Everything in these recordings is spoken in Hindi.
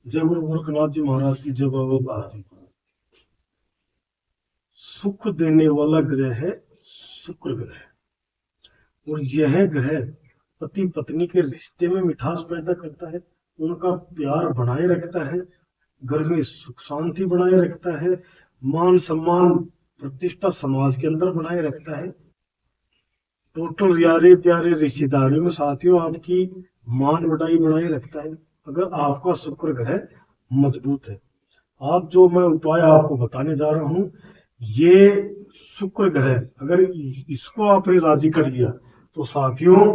जय गुरु गोरखनाथ जी महाराज की जय बाबा बालाजी। सुख देने वाला ग्रह है शुक्र ग्रह, और यह ग्रह पति पत्नी के रिश्ते में मिठास पैदा करता है, उनका प्यार बनाए रखता है, घर में सुख शांति बनाए रखता है, मान सम्मान प्रतिष्ठा समाज के अंदर बनाए रखता है। टोटल यारे प्यारे रिश्तेदारियों में साथियों आपकी मान बढ़ाई बनाए रखता है, अगर आपका शुक्र ग्रह मजबूत है। आज जो मैं उपाय आपको बताने जा रहा हूँ, ये शुक्र ग्रह अगर इसको आपने राजी कर लिया तो साथियों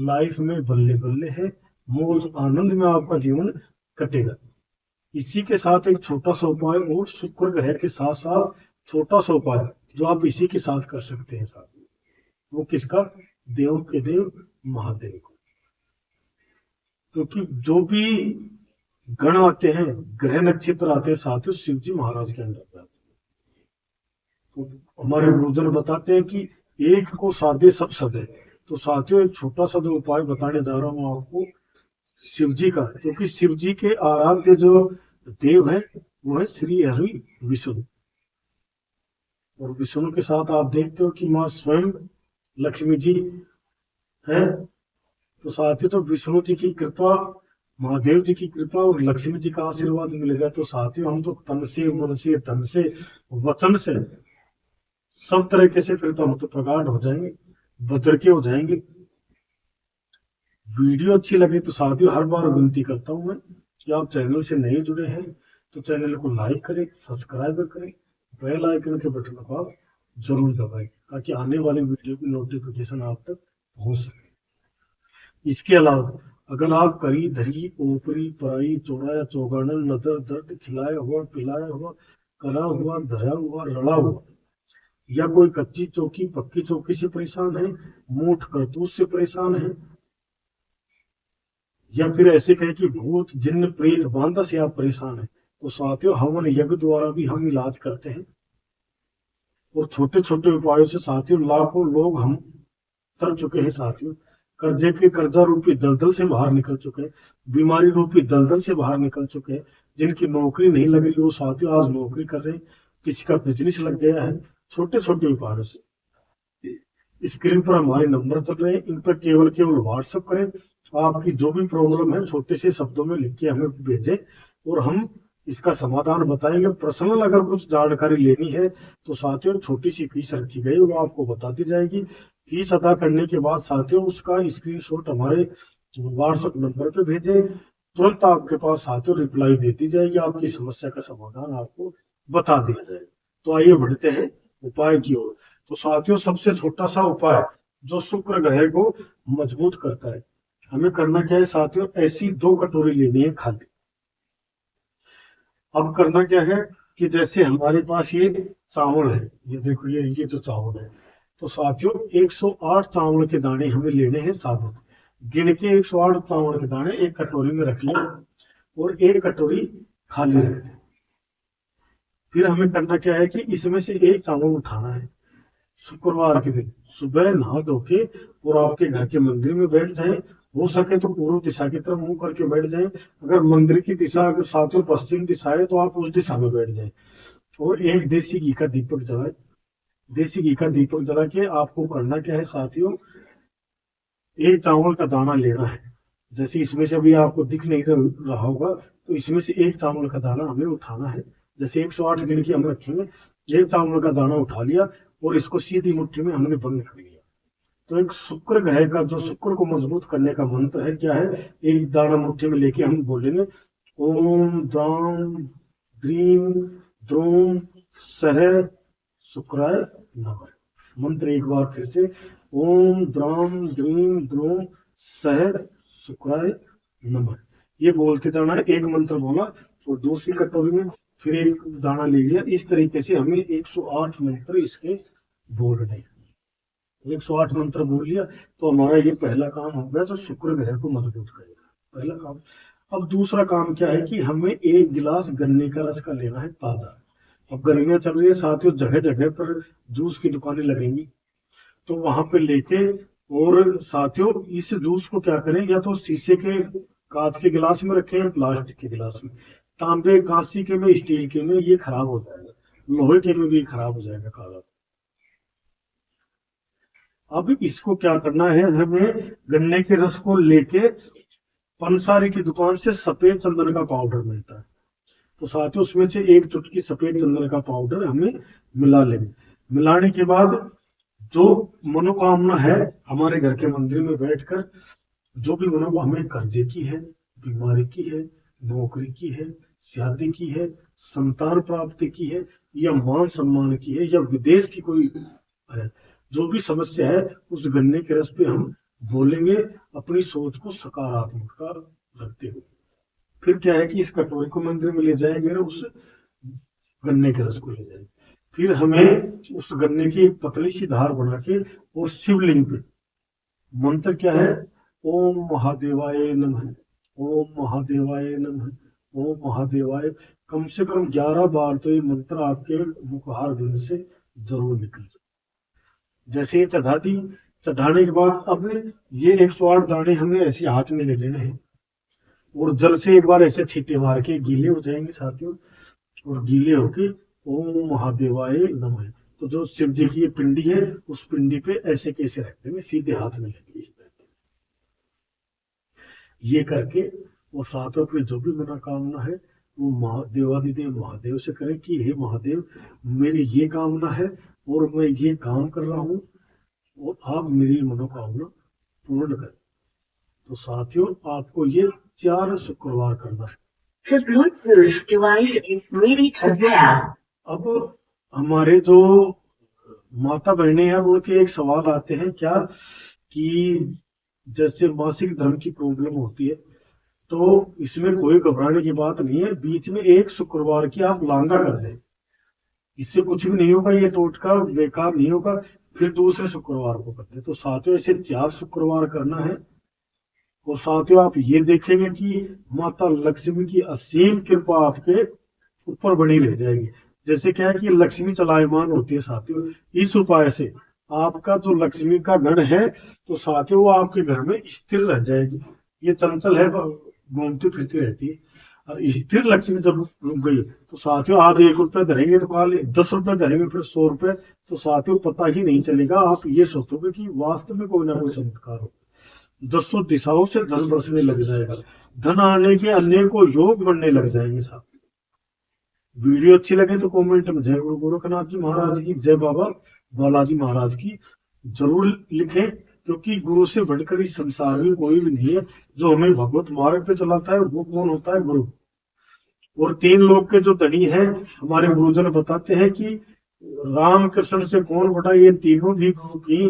लाइफ में बल्ले बल्ले है, मौज आनंद में आपका जीवन कटेगा। इसी के साथ एक छोटा सा उपाय और शुक्र ग्रह के साथ साथ छोटा सा उपाय जो आप इसी के साथ कर सकते हैं साथियों, वो किसका? देव के देव महादेव को। क्योंकि जो भी गण आते हैं, ग्रह नक्षत्र आते हैं साथियों, शिव जी महाराज के अंदर आते हैं। तो हमारे गुरुजन बताते हैं कि एक को साधे सब सदे। तो साथियों एक छोटा सा जो उपाय बताने जा रहा हूँ आपको शिव जी का, क्योंकि शिव जी के आराध्य जो देव है वो है श्री हरि विष्णु, और विष्णु के साथ आप देखते हो कि माँ स्वयं लक्ष्मी जी है। तो साथियों तो विष्णु जी की कृपा, महादेव जी की कृपा और लक्ष्मी जी का आशीर्वाद मिलेगा। तो साथियों हम तो तन से मन से धन से वचन से सब तरीके से फिर तो हम तो प्रगाढ़ हो जाएंगे, बदर के हो जाएंगे। वीडियो अच्छी लगे तो साथियों हर बार विनती करता हूं मैं कि आप चैनल से नहीं जुड़े हैं तो चैनल को लाइक करें, सब्सक्राइब करें, बेल आइकन के बटन को आप जरूर दबाएं ताकि आने वाली वीडियो की नोटिफिकेशन आप तक पहुंच सके। इसके अलावा अगर आप करी धरी ऊपरी पराई चौड़ाया चौगाना नजर दर्द खिलाया हुआ पिलाया हुआ करा हुआ धरा हुआ रड़ा हुआ, या कोई कच्ची चौकी पक्की चौकी से परेशान है, मूठ करतूत से परेशान है, या फिर ऐसे कहे कि भूत जिन्न प्रेत बांधा से आप परेशान है, तो साथियों हवन यज्ञ द्वारा भी हम इलाज करते हैं। और छोटे छोटे उपायों से साथियों लाखों लोग हम कर चुके हैं साथियों। कर्जे के कर्जा रूपी दलदल से बाहर निकल चुके हैं, बीमारी रूपी दलदल से बाहर निकल चुके हैं। जिनकी नौकरी नहीं लग रही वो साथियों आज नौकरी कर रहे हैं, किसी का बिजनेस लग गया है। छोटे छोटे उपायों से स्क्रीन पर हमारे नंबर चल रहे हैं, इन पर केवल केवल व्हाट्सएप करें। आपकी जो भी प्रॉब्लम है छोटे से शब्दों में लिख के हमें भेजें और हम इसका समाधान बताएंगे। पर्सनल अगर कुछ जानकारी लेनी है तो साथियों छोटी सी फीस रखी गई वो आपको बता दी जाएगी। फीस अदा करने के बाद साथियों उसका स्क्रीनशॉट हमारे व्हाट्सएप नंबर पे भेजें, तुरंत आपके पास साथियों रिप्लाई दे दी जाएगी, आपकी समस्या का समाधान आपको बता दिया जाएगा। तो आइए बढ़ते हैं उपाय की ओर। तो साथियों सबसे छोटा सा उपाय जो शुक्र ग्रह को मजबूत करता है, हमें करना क्या है साथियों, ऐसी 2 कटोरी लेनी है खाली। अब करना क्या है कि जैसे हमारे पास ये चावल है, ये देखो ये जो चावल है, तो साथियों 108 चावल के दाने हमें लेने हैं साबुत। गिन के 108 चावल के दाने एक कटोरी में रख लें और एक कटोरी खाली रख दें। फिर हमें करना क्या है कि इसमें से एक चावल उठाना है, शुक्रवार के दिन सुबह नहा धो के और आपके घर के मंदिर में बैठ जाएं। हो सके तो पूर्व दिशा की तरफ मुंह करके बैठ जाएं। अगर मंदिर की दिशा अगर साथियों पश्चिम दिशा है तो आप उस दिशा में बैठ जाएं और एक देसी घी का दीपक जलाएं। देसी घी का दीपक जला के आपको करना क्या है साथियों, एक चावल का दाना लेना है। जैसे इसमें से अभी आपको दिख नहीं रहा होगा, तो इसमें से एक चावल का दाना हमें उठाना है। जैसे 108 गिन के हम रखेंगे, एक चावल का दाना उठा लिया और इसको सीधी मुट्ठी में हमने बंद कर लिया। तो एक शुक्र ग्रह का जो शुक्र को मजबूत करने का मंत्र है क्या है, एक दाना मुट्ठी में लेके हम बोलेंगे ओम द्राम द्रीम द्रोम सह शुक्राय नमः। मंत्र एक बार फिर से, ओम द्राम द्रीम द्रोम सह शुक्राय नमः। ये बोलते जाना है, एक मंत्र बोला और दूसरी कटोरी में फिर एक दाना ले लिया। इस तरीके से हमें 108 मंत्र इसके बोलने। 108 मंत्र बोल लिया तो हमारा ये पहला काम हो गया जो शुक्र ग्रह को मजबूत करेगा, पहला काम। अब दूसरा काम क्या है कि हमें 1 गिलास गन्ने का रस का लेना है ताजा। अब गर्मियां चल रही है साथियों, जगह जगह पर जूस की दुकानें लगेंगी, तो वहां पे लेके और साथियों इस जूस को क्या करें, या तो शीशे के कांच के गिलास में रखे हैं, प्लास्टिक के गिलास में, तांबे कांसी के में, स्टील के में, ये खराब हो जाएगा, लोहे के में भी खराब हो जाएगा कागज। अब इसको क्या करना है, हमें गन्ने के रस को लेके पंसारी की दुकान से सफेद चंदन का पाउडर मिलता है, तो साथ ही उसमें से एक चुटकी सफेद चंदन का पाउडर हमें मिला लेंगे। मिलाने के बाद जो मनोकामना है हमारे घर के मंदिर में बैठकर, जो भी मनोकामना हमें कर्जे की है, बीमारी की है, नौकरी की है, शादी की है, संतान प्राप्ति की है, या मान सम्मान की है, या विदेश की कोई है, जो भी समस्या है उस गन्ने के रस पे हम बोलेंगे, अपनी सोच को सकारात्मक रखते हुए। फिर क्या है कि इस कटोरी को मंदिर में ले जाएंगे ना, उस गन्ने के रस को ले जाएंगे, फिर हमें उस गन्ने की एक पतली सी धार बना के और शिवलिंग पे मंत्र क्या है, ओम महादेवाय नमः, ओम महादेवाय नमः, ओम महादेवाय, कम से कम 11 बार तो ये मंत्र आपके मुखहार बिंद से जरूर निकल जाए। जैसे ये चढ़ा दी, चढ़ाने के बाद अब ये 108 दाने हमें ऐसे हाथ में ले लेने हैं और जल से एक बार ऐसे छींटे मार के गीले हो जाएंगे साथियों, और गीले होके ओम महादेवाय नमः, तो जो शिव जी की ये पिंडी है उस पिंडी पे ऐसे कैसे रख देंगे, सीधे हाथ में लेंगे इस तरीके से। ये करके और साथ में अपनी जो भी मनोकामना है वो महादेवादिदेव महादेव से करें कि हे महादेव, मेरी ये कामना है और मैं ये काम कर रहा हूँ और आप मेरी मनोकामना पूर्ण करें। तो साथियों आपको ये 4 शुक्रवार करना है। The Bluetooth device is ready to pair. अब हमारे जो माता बहनें हैं उनके एक सवाल आते हैं क्या, कि जैसे मासिक धर्म की प्रॉब्लम होती है, तो इसमें कोई घबराने की बात नहीं है, बीच में एक शुक्रवार की आप लांगा कर दें, इससे कुछ भी नहीं होगा, ये टोटका बेकार नहीं होगा, फिर दूसरे शुक्रवार को करते। तो साथियों ऐसे 4 शुक्रवार करना है। और साथियों आप ये देखेंगे कि माता लक्ष्मी की असीम कृपा आपके ऊपर बनी रह जाएगी। जैसे क्या है कि लक्ष्मी चलायमान होती है साथियों, इस उपाय से आपका जो लक्ष्मी का गण है तो साथियों वो आपके घर में स्थिर रह जाएगी। ये चंचल है, घूमती फिरती रहती है, और स्थिर लक्ष्मी जब रुक गई तो साथियों आज 1 रुपया धरेंगे तो कल 10 रुपया धरेंगे, फिर 100 रुपये, तो साथियों पता ही नहीं चलेगा। आप ये सोचोगे कि वास्तव में कोई ना कोई चमत्कार हो, 10 दिशाओं से धन बरसने लग जाएगा, धन आने के अनेकों योग बनने लग जाएंगे। साथ वीडियो अच्छी लगे तो कमेंट में जय गुरु गोरखनाथ जी महाराज की, जय बाबा बालाजी महाराज की जरूर लिखें, क्योंकि गुरु से बढ़कर इस संसार में कोई भी नहीं है। जो हमें भगवत मार्ग पे चलाता है वो कौन होता है, गुरु। और 3 लोग के जो धनी हैं हमारे गुरुजन बताते हैं कि राम कृष्ण से कौन बड़ा, ये तीनों भी गुरु की,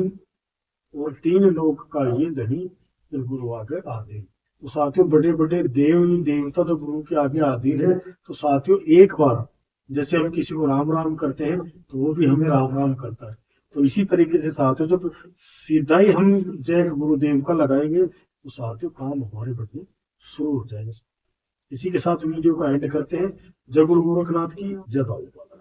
और 3 लोग का ये धनी गुरु आगे आधीन। तो साथियों बड़े बड़े देव देवता जो गुरु के आगे आधीन है, तो साथियों एक बार जैसे हम किसी को राम राम करते हैं तो वो भी हमें राम राम करता है। तो इसी तरीके से साथियों जब सीधा ही हम जय गुरुदेव का लगाएंगे तो साथियों काम हमारे बढ़ने शुरू हो जाएंगे। इसी के साथ वीडियो को एंड करते हैं। जय गुरु गोरखनाथ की, जय बाबा।